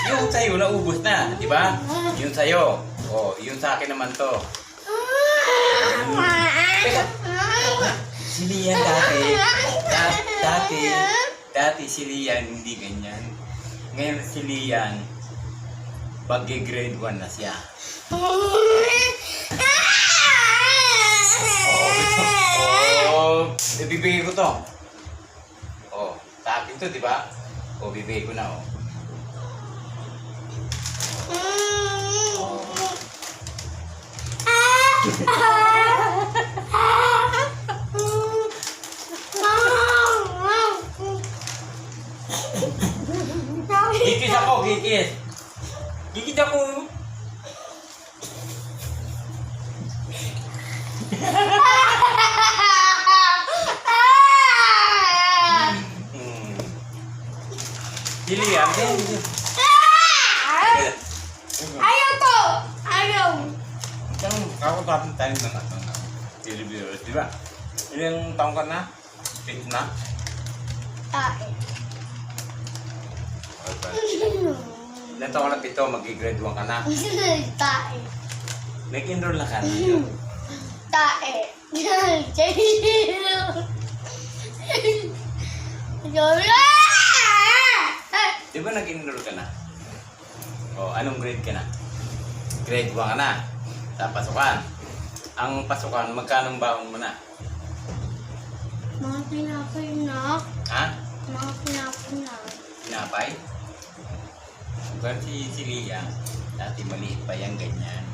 Yung sa'yo, naubos na. Di ba? Yung sa'yo. O, yung sa akin naman to. Teka. Si Lian dati si Lian hindi ganyan. Ngayon si Lian, grade 1 na siya. Ibibigay ko to. Oh, sa akin to, di ba? Oh, bibigay ko na, oh. Kikis ako, kikis. Kikis ako. Lian, ayaw to! Ayaw! Ako tapos tayo ng televiewers, di ba? Ilang taong ka na? 8 na? Tae. Ilang taong ka na 7, mag-grade 1 ka na. Tae. Nag-enroll na ka na. Tae. Di ba nag-enroll ka na? O, anong grade ka na? Grade 1 ka na. Sa pasukan. Ang pasukan, magkano ang baon mo na? Mga pinapay na. Ha? Mga pinapay na. Pinapay? Bukan si Lia. Dati maliit pa yan, ganyan.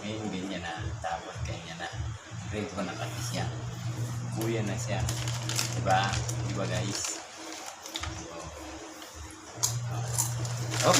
Ngayon ganyan na. Tapos ganyan na. Grade 1 na kasi siya. Kuya na siya. Diba? Diba guys? Oh.